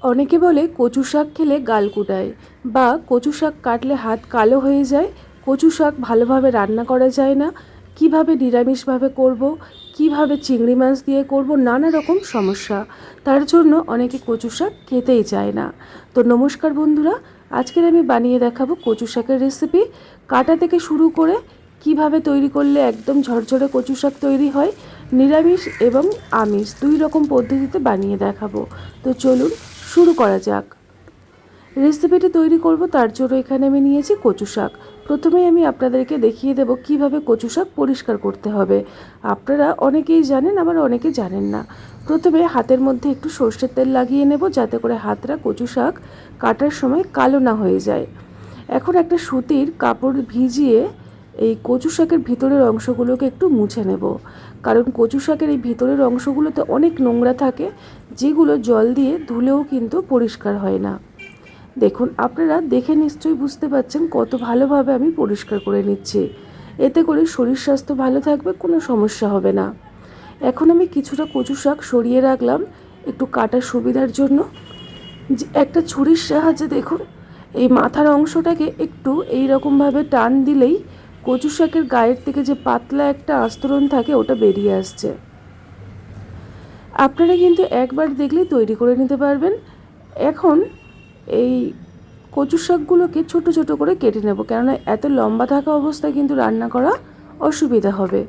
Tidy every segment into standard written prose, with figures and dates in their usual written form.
অনেকে বলে কচু শাক খেলে গাল কুটায় বা কচু শাক কাটলে হাত কালো হয়ে যায়। কচু শাক ভালোভাবে রান্না করা যায় না, কিভাবে নিরামিষভাবে করব, কিভাবে চিংড়ি মাছ দিয়ে করব, নানা রকম সমস্যা। তার জন্য অনেকে কচু শাক খেতেই চায় না। তো নমস্কার বন্ধুরা, আজকের আমি বানিয়ে দেখাবো কচু শাকের রেসিপি। কাটা থেকে শুরু করে কিভাবে তৈরি করলে একদম ঝরঝরে কচু শাক তৈরি হয়, নিরামিষ এবং আমিষ দুই রকম পদ্ধতিতে বানিয়ে দেখাবো। তো চলুন শুরু করা যাক। রেসিপিটি তৈরি করব তার জন্য এখানে আমি নিয়েছি কচু শাক। প্রথমেই আমি আপনাদেরকে দেখিয়ে দেব কিভাবে কচু শাক পরিষ্কার করতে হবে। আপনারা অনেকেই জানেন, আবার অনেকে জানেন না। প্রথমে হাতের মধ্যে একটু সর্ষের তেল লাগিয়ে নেব, যাতে করে হাতটা কচু শাক কাটার সময় কালো না হয়ে যায়। এখন একটা সুতির কাপড় ভিজিয়ে এই কচু শাকের ভিতরের অংশগুলোকে একটু মুছে নেব, কারণ কচু শাকের এই ভিতরের অংশগুলোতে অনেক নোংরা থাকে, যেগুলো জল দিয়ে ধুলেও কিন্তু পরিষ্কার হয় না। দেখুন, আপনারা দেখে নিশ্চয়ই বুঝতে পারছেন কত ভালোভাবে আমি পরিষ্কার করে নিচ্ছি। এতে করে শরীর স্বাস্থ্য ভালো থাকবে, কোনো সমস্যা হবে না। এখন আমি কিছুটা কচু শাক সরিয়ে রাখলাম একটু কাটার সুবিধার জন্য। একটা ছুরির সাহায্যে দেখুন এই মাথার অংশটাকে একটু এই রকমভাবে টান দিলেই কচু শাকের গায়ের থেকে যে পাতলা একটা আস্তরণ থাকে ওটা বেরিয়ে আসছে। আপনারা কিন্তু একবার দেখলেই তৈরি করে নিতে পারবেন। এখন এই কচু শাকগুলোকে ছোট ছোট করে কেটে নেব, কেননা এত লম্বা থাকা অবস্থায় কিন্তু রান্না করা অসুবিধা হবে।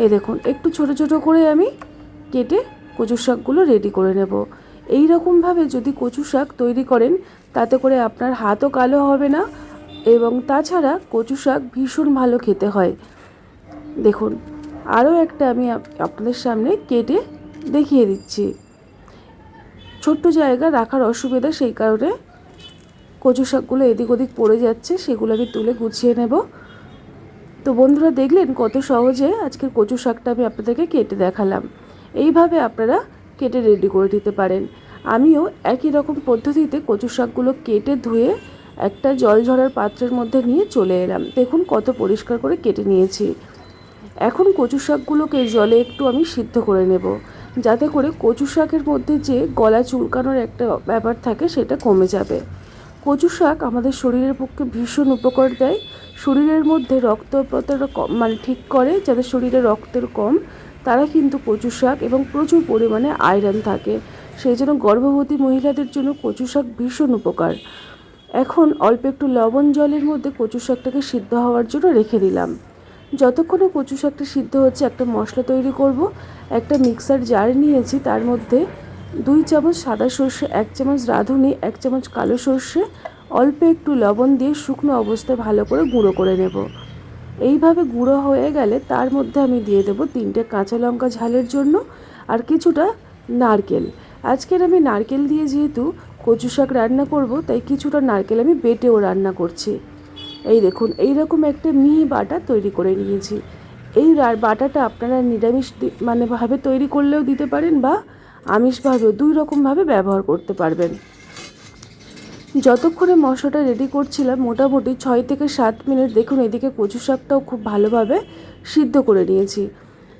এই দেখুন, একটু ছোট ছোট করে আমি কেটে কচু শাকগুলো রেডি করে নেব। এই রকমভাবে যদি কচু শাক তৈরি করেন, তাতে করে আপনার হাতও কালো হবে না, এবং তাছাড়া কচু শাক ভীষণ ভালো খেতে হয়। দেখুন, আরও একটা আমি আপনাদের সামনে কেটে দেখিয়ে দিচ্ছি। ছোট্ট জায়গা রাখার অসুবিধা, সেই কারণে কচু শাকগুলো এদিক ওদিক পড়ে যাচ্ছে, সেগুলো আমি তুলে গুছিয়ে নেব। তো বন্ধুরা, দেখলেন কত সহজে আজকের কচু শাকটা আমি আপনাদেরকে কেটে দেখালাম। এইভাবে আপনারা কেটে রেডি করে নিতে পারেন। আমিও একই রকম পদ্ধতিতে কচু শাকগুলো কেটে ধুয়ে একটা জল ঝরার পাত্রের মধ্যে নিয়ে চলে এলাম। দেখুন কত পরিষ্কার করে কেটে নিয়েছি। এখন কচু শাকগুলোকে জলে একটু আমি সিদ্ধ করে নেব, যাতে করে কচু শাকের মধ্যে যে গলা চুলকানোর একটা ব্যাপার থাকে সেটা কমে যাবে। কচু শাক আমাদের শরীরের পক্ষে ভীষণ উপকার দেয়। শরীরের মধ্যে রক্তপ্রবাহ ঠিক করে, যাদের শরীরে রক্তের কম তারা কিন্তু কচু শাক, এবং প্রচুর পরিমাণে আয়রন থাকে, সেই জন্য গর্ভবতী মহিলাদের জন্য কচু শাক ভীষণ উপকার। এখন অল্প একটু লবণ জলের মধ্যে কচু শাকটাকে সিদ্ধ হওয়ার জন্য রেখে দিলাম। যতক্ষণে কচু শাকটা সিদ্ধ হচ্ছে একটা মশলা তৈরি করব। একটা মিক্সার জার নিয়েছি, তার মধ্যে 2 চামচ সাদা সর্ষে, 1 চামচ রাঁধুনি, 1 চামচ কালো সর্ষে, অল্প একটু লবণ দিয়ে শুকনো অবস্থায় ভালো করে গুঁড়ো করে নেব। এইভাবে গুঁড়ো হয়ে গেলে তার মধ্যে আমি দিয়ে দেবো 3টে কাঁচা লঙ্কা ঝালের জন্য, আর কিছুটা নারকেল। আজকের আমি নারকেল দিয়ে যেহেতু কচু শাক রান্না করব, তাই কিছুটা নারকেল আমি বেটেও রান্না করছি। এই দেখুন, এইরকম একটা মিহি বাটা তৈরি করে নিয়েছি। এই বাটাটা আপনারা নিরামিষ ভাবে তৈরি করলেও দিতে পারেন, বা আমিষভাবেও, 2 রকমভাবে ব্যবহার করতে পারবেন। যতক্ষণে মশলাটা রেডি করছিলাম, মোটামুটি 6 থেকে 7 মিনিট দেখুন এদিকে কচু শাকটাও খুব ভালোভাবে সিদ্ধ করে নিয়েছি।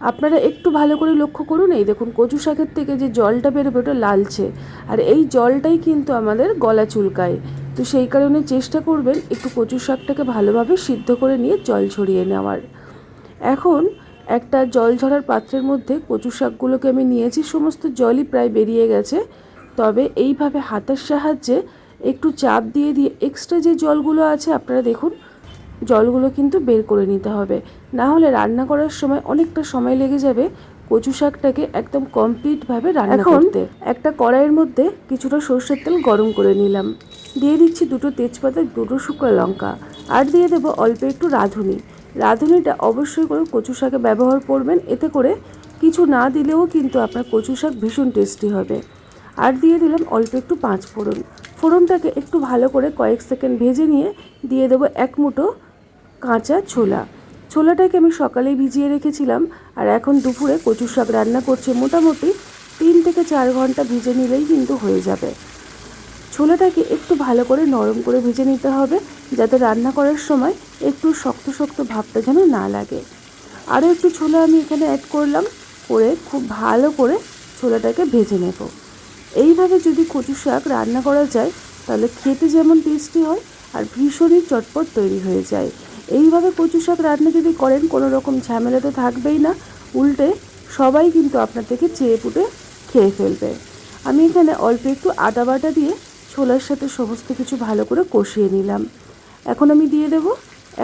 আপনারা একটু ভালো করে লক্ষ্য করুন, এই দেখুন কচু শাকের থেকে যে জলটা বেরোবে ওটা লালচে, আর এই জলটাই কিন্তু আমাদের গলা চুলকায়। তো সেই কারণে চেষ্টা করবেন একটু কচু শাকটাকে ভালোভাবে সিদ্ধ করে নিয়ে জল ছড়িয়ে নেওয়ার। এখন একটা জল ঝরার পাত্রের মধ্যে কচু শাকগুলোকে আমি নিয়েছি, সমস্ত জলই প্রায় বেরিয়ে গেছে। তবে এইভাবে হাতের সাহায্যে একটু চাপ দিয়ে দিয়ে এক্সট্রা যে জলগুলো আছে আপনারা দেখুন, জলগুলো কিন্তু বের করে নিতে হবে, না হলে রান্না করার সময় অনেকটা সময় লেগে যাবে কচু শাকটাকে একদম কমপ্লিটভাবে রান্না করতে। একটা কড়াইয়ের মধ্যে কিছুটা সর্ষের তেল গরম করে নিলাম, দিয়ে দিচ্ছি 2টো তেজপাতা, 2টো শুকনো লঙ্কা, আর দিয়ে দেবো অল্প একটু রাঁধুনি। রাঁধুনিটা অবশ্যই করে কচু শাকে ব্যবহার করবেন, এতে করে কিছু না দিলেও কিন্তু আপনার কচু শাক ভীষণ টেস্টি হবে। আর দিয়ে দিলাম অল্প একটু 5 ফোড়ন। ফোড়নটাকে একটু ভালো করে কয়েক সেকেন্ড ভেজে নিয়ে দিয়ে দেবো 1 মুঠো কাঁচা ছোলা। ছোলাটাকে আমি সকালেই ভিজিয়ে রেখেছিলাম, আর এখন দুপুরে কচু শাক রান্না করছি। মোটামুটি 3 থেকে 4 ঘন্টা ভিজে নিলেই কিন্তু হয়ে যাবে। ছোলাটাকে একটু ভালো করে নরম করে ভেজে নিতে হবে, যাতে রান্না করার সময় একটু শক্ত শক্ত ভাবটা যেন না লাগে। আরও একটু ছোলা আমি এখানে অ্যাড করলাম, করে খুব ভালো করে ছোলাটাকে ভেজে নেব। এইভাবে যদি কচু শাক রান্না করা যায় তাহলে খেতে যেমন টেস্টি হয় আর ভীষণই চটপট তৈরি হয়ে যায়। এইভাবে কচু শাক রান্না যদি করেন কোনো রকম ঝামেলা তো থাকবেই না, উল্টে সবাই কিন্তু আপনার থেকে চেয়ে পুটে খেয়ে ফেলবে। আমি এখানে অল্প একটু আদা বাটা দিয়ে ছোলার সাথে সমস্ত কিছু ভালো করে কষিয়ে নিলাম। এখন আমি দিয়ে দেব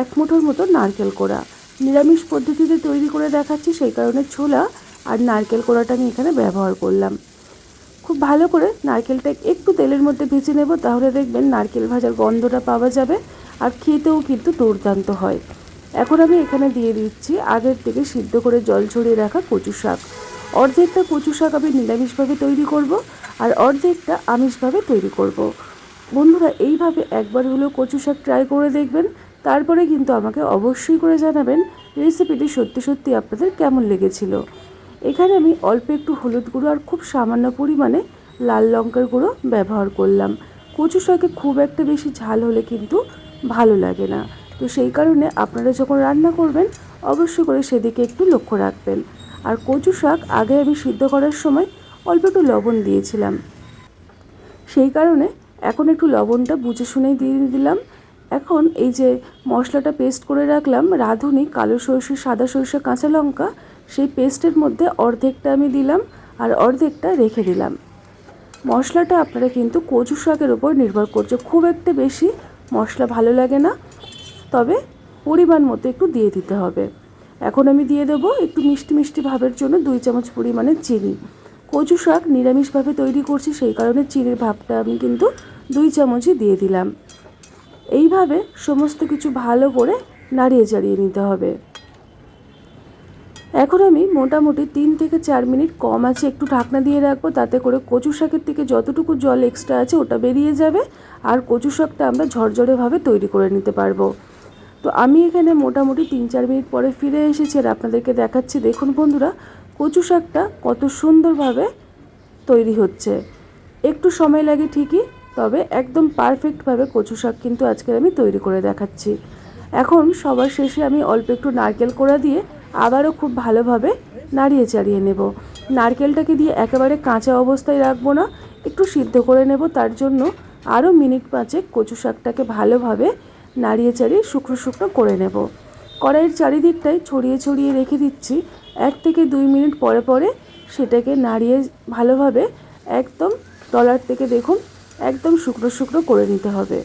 1 মুঠোর মতো নারকেল কোড়া। নিরামিষ পদ্ধতিতে তৈরি করে দেখাচ্ছি, সেই কারণে ছোলা আর নারকেল কোড়াটা আমি এখানে ব্যবহার করলাম। খুব ভালো করে নারকেলটা একটু তেলের মধ্যে ভেজে নেব, তাহলে দেখবেন নারকেল ভাজার গন্ধটা পাওয়া যাবে আর খেতেও কিন্তু দুর্দান্ত হয়। এখন আমি এখানে দিয়ে দিচ্ছি আগের থেকে সিদ্ধ করে জল ছড়িয়ে রাখা কচু শাক। অর্ধেকটা কচু শাক আমি নিরামিষভাবে তৈরি করব আর অর্ধেকটা আমিষভাবে তৈরি করব। বন্ধুরা এইভাবে একবার হলেও কচু শাক ট্রাই করে দেখবেন, তারপরে কিন্তু আমাকে অবশ্যই করে জানাবেন রেসিপিটি সত্যি সত্যি আপনাদের কেমন লেগেছিল। এখানে আমি অল্প একটু হলুদ গুঁড়ো আর খুব সামান্য পরিমাণে লাল লঙ্কার গুঁড়ো ব্যবহার করলাম। কচু শাকে খুব একটা বেশি ঝাল হলে কিন্তু ভালো লাগে না, তো সেই কারণে আপনারা যখন রান্না করবেন অবশ্যই করে সেদিকে একটু লক্ষ্য রাখবেন। আর কচু শাক আগে আমি সিদ্ধ করার সময় অল্প একটু লবণ দিয়েছিলাম, সেই কারণে এখন একটু লবণটা বুঝে শুনেই দিয়ে দিলাম। এখন এই যে মশলাটা পেস্ট করে রাখলাম, রাঁধুনি কালো সরষে, সাদা সরষে, কাঁচা লঙ্কা, সেই পেস্টের মধ্যে অর্ধেকটা আমি দিলাম আর অর্ধেকটা রেখে দিলাম। মশলাটা আপনারা কিন্তু কচু শাকের উপর নির্ভর করছে, খুব একটা বেশি মশলা ভালো লাগে না, তবে পরিমাণ মতো একটু দিয়ে দিতে হবে। এখন আমি দিয়ে দেবো একটু মিষ্টি মিষ্টি ভাবের জন্য 2 চামচ পরিমাণে চিনি। কচু শাক নিরামিষভাবে তৈরি করছি, সেই কারণে চিনির ভাবটা আমি কিন্তু 2 চামচই দিয়ে দিলাম। এইভাবে সমস্ত কিছু ভালো করে নাড়িয়ে চাড়িয়ে নিতে হবে। এখন আমি মোটামুটি 3 থেকে 4 মিনিট কম আছে একটু ঢাকনা দিয়ে রাখবো, তাতে করে কচু শাকের থেকে যতটুকু জল এক্সট্রা আছে ওটা বেরিয়ে যাবে আর কচু শাকটা আমরা ঝরঝরেভাবে তৈরি করে নিতে পারবো। তো আমি এখানে মোটামুটি 3-4 মিনিট পরে ফিরে এসেছি আর আপনাদেরকে দেখাচ্ছি। দেখুন বন্ধুরা, কচু শাকটা কত সুন্দরভাবে তৈরি হচ্ছে। একটু সময় লাগে ঠিকই, তবে একদম পারফেক্টভাবে কচু শাক কিন্তু আজকে আমি তৈরি করে দেখাচ্ছি। এখন সবার শেষে আমি অল্প একটু নারকেল কোড়া দিয়ে আবারও খুব ভালোভাবে নাড়িয়ে চাড়িয়ে নেব। নারকেলটাকে দিয়ে একেবারে কাঁচা অবস্থায় রাখবো না, একটু সিদ্ধ করে নেব, তার জন্য আরও মিনিট 5 কচু শাকটাকে ভালোভাবে নাড়িয়ে চাড়িয়ে শুকনো শুকনো করে নেব। কড়াইয়ের চারিদিকটাই ছড়িয়ে ছড়িয়ে রেখে দিচ্ছি। 1 থেকে 2 মিনিট পরে পরে সেটাকে নাড়িয়ে ভালোভাবে একদম তলার থেকে দেখুন একদম শুকনো শুকনো করে নিতে হবে।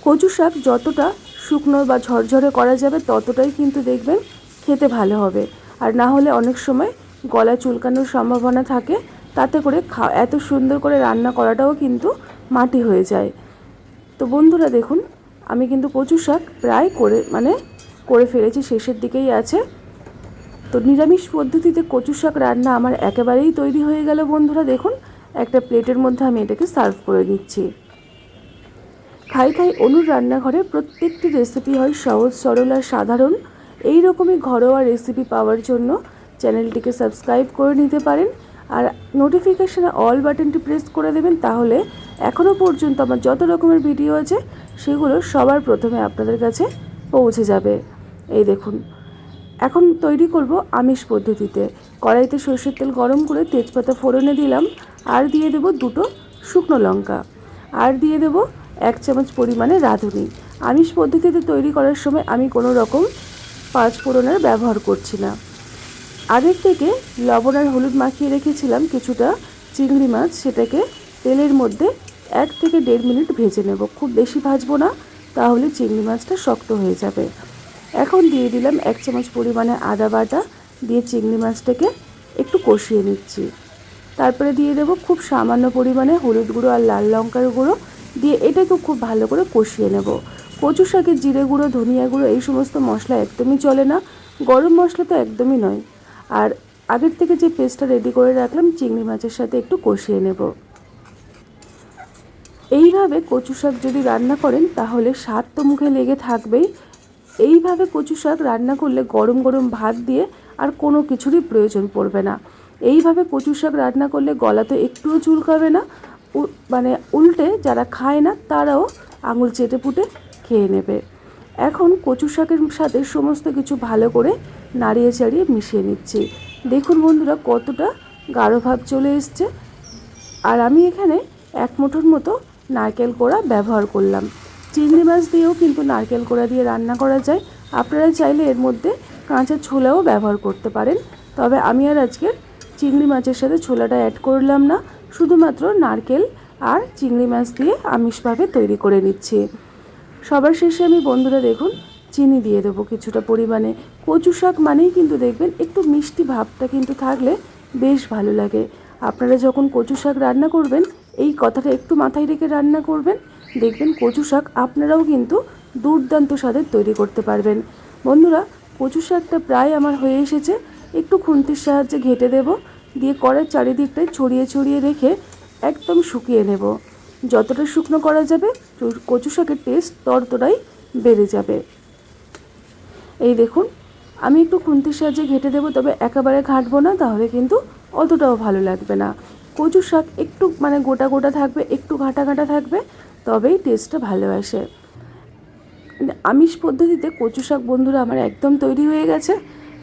কচু শাক যতটা শুকনো বা ঝরঝরে করা যাবে ততটাই কিন্তু দেখবেন খেতে ভালো হবে, আর না হলে অনেক সময় গলা চুলকানোর সম্ভাবনা থাকে, তাতে করে এত সুন্দর করে রান্না করাটাও কিন্তু মাটি হয়ে যায়। তো বন্ধুরা দেখুন, আমি কিন্তু কচু শাক প্রায় করে ফেলেছি, শেষের দিকেই আছে। তো নিরামিষ পদ্ধতিতে কচু শাক রান্না আমার একেবারেই তৈরি হয়ে গেল বন্ধুরা। দেখুন একটা প্লেটের মধ্যে আমি এটাকে সার্ভ করে নিচ্ছি। খাই খাই অনুর রান্নাঘরে প্রত্যেকটি রেসিপি হয় সহজ, সরল আর সাধারণ। এই রকমই ঘরোয়া রেসিপি পাওয়ার জন্য চ্যানেলটিকে সাবস্ক্রাইব করে নিতে পারেন আর নোটিফিকেশানে অল বাটনটি প্রেস করে দেবেন, তাহলে এখনও পর্যন্ত আমার যত রকমের ভিডিও আছে সেগুলো সবার প্রথমে আপনাদের কাছে পৌঁছে যাবে। এই দেখুন, এখন তৈরি করব আমিষ পদ্ধতিতে। কড়াইতে সরষের তেল গরম করে তেজপাতা ফোড়নে দিলাম, আর দিয়ে দেব 2টো শুকনো লঙ্কা, আর দিয়ে দেব 1 চামচ পরিমাণে রাঁধুনি। আমিষ পদ্ধতিতে তৈরি করার সময় আমি কোনো রকম 5 ফোড়নের ব্যবহার করছি না। আগের থেকে লবণ আর হলুদ মাখিয়ে রেখেছিলাম কিছুটা চিংড়ি মাছ, সেটাকে তেলের মধ্যে 1 থেকে 1.5 মিনিট ভেজে নেব। খুব বেশি ভাজবো না, তাহলে চিংড়ি মাছটা শক্ত হয়ে যাবে। এখন দিয়ে দিলাম 1 চামচ পরিমাণে আদা বাটা, দিয়ে চিংড়ি মাছটাকে একটু কষিয়ে নিচ্ছি। তারপরে দিয়ে দেব খুব সামান্য পরিমাণে হলুদ গুঁড়ো আর লাল লঙ্কার গুঁড়ো, দিয়ে এটাকে খুব ভালো করে কষিয়ে নেব। কচু শাকের জিরে গুঁড়ো, ধনিয়া গুঁড়ো এই সমস্ত মশলা একদমই চলে না, গরম মশলা তো একদমই নয়। আর আগের থেকে যে পেস্টটা রেডি করে রাখলাম চিংড়ি মাছের সাথে একটু কষিয়ে নেব। এইভাবে কচু শাক যদি রান্না করেন তাহলে স্বাদ তো মুখে লেগে থাকবেই। এইভাবে কচু শাক রান্না করলে গরম গরম ভাত দিয়ে আর কোনো কিছুরই প্রয়োজন পড়বে না। এইভাবে কচু শাক রান্না করলে গলা তো একটুও চুলকাবে না, উল্টে যারা খায় না তারাও আঙুল চেটে পুটে খেয়ে নেবে। এখন কচু শাকের সাথে সমস্ত কিছু ভালো করে নাড়িয়ে চাড়িয়ে মিশিয়ে নিচ্ছি। দেখুন বন্ধুরা কতটা গাঢ় ভাব চলে এসছে। আর আমি এখানে 1 মুঠোর মতো নারকেল কোড়া ব্যবহার করলাম। চিংড়ি মাছ দিয়েও কিন্তু নারকেল কোড়া দিয়ে রান্না করা যায়। আপনারা চাইলে এর মধ্যে কাঁচা ছোলাও ব্যবহার করতে পারেন, তবে আমি আর আজকে চিংড়ি মাছের সাথে ছোলাটা অ্যাড করলাম না, শুধুমাত্র নারকেল আর চিংড়ি মাছ দিয়ে আমিষভাবে তৈরি করে নিচ্ছি। সবার শেষে আমি বন্ধুরা দেখুন চিনি দিয়ে দেবো কিছুটা পরিমাণে। কচু শাক মানেই কিন্তু দেখবেন একটু মিষ্টি ভাবটা কিন্তু থাকলে বেশ ভালো লাগে। আপনারা যখন কচু শাক রান্না করবেন এই কথাটা একটু মাথায় রেখে রান্না করবেন, দেখবেন কচু শাক আপনারাও কিন্তু দুর্দান্ত স্বাদের তৈরি করতে পারবেন। বন্ধুরা কচু শাকটা প্রায় আমার হয়ে এসেছে, একটু খুন্তির সাহায্যে ঘেঁটে দেব, দিয়ে কড়ার চারিদিকটায় ছড়িয়ে ছড়িয়ে রেখে একদম শুকিয়ে নেব। যতটা শুকনো করা যাবে কচু শাকের টেস্ট ততটাই বেড়ে যাবে। এই দেখুন আমি একটু খুন্তির সাহায্যে ঘেঁটে দেবো, তবে একেবারে ঘাঁটবো না, তাহলে কিন্তু অতটাও ভালো লাগবে না। কচু শাক একটু মানে গোটা গোটা থাকবে, একটু ঘাঁটা ঘাঁটা থাকবে, তবেই টেস্টটা ভালো আসে। আমিষ পদ্ধতিতে কচু শাক বন্ধুরা আমার একদম তৈরি হয়ে গেছে।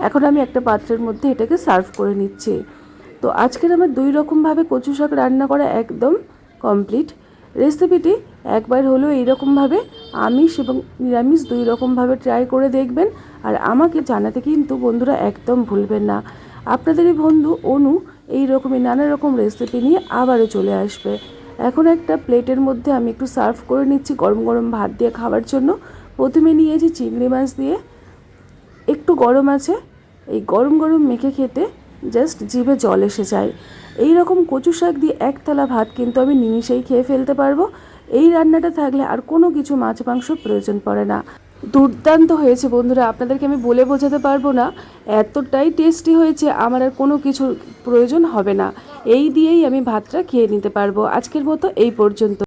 এখন আমি একটা পাত্রের মধ্যে এটাকে সার্ভ করে নিচ্ছি। তো আজকের আমার 2 রকমভাবে কচু শাক রান্না করা একদম কমপ্লিট। রেসিপিটি একবার হলেও এইরকমভাবে আমিষ এবং নিরামিষ 2 রকমভাবে ট্রাই করে দেখবেন, আর আমাকে জানাতে কিন্তু বন্ধুরা একদম ভুলবেন না। আপনাদেরই বন্ধু অনু এই রকমই নানা রকম রেসিপি নিয়ে আবারও চলে আসবে। এখন একটা প্লেটের মধ্যে আমি একটু সার্ভ করে নিচ্ছি গরম গরম ভাত দিয়ে খাওয়ার জন্য। প্রথমে নিয়েছি চিংড়ি মাছ দিয়ে, একটু গরম আছে, এই গরম গরম মেখে খেতে জাস্ট জিভে জল এসে যায়। এই রকম কচু শাক দিয়ে 1 থালা ভাত কিন্তু আমি নিমিষেই খেয়ে ফেলতে পারবো। এই রান্নাটা থাকলে আর কোনো কিছু মাছ মাংস প্রয়োজন পড়ে না। দুর্দান্ত হয়েছে বন্ধুরা, আপনাদেরকে আমি বলে বোঝাতে পারবো না, এতটাই টেস্টি হয়েছে আমার আর কোনো কিছুর প্রয়োজন হবে না। এই দিয়েই আমি ভাতটা খেয়ে নিতে পারবো। আজকের মতো এই পর্যন্ত।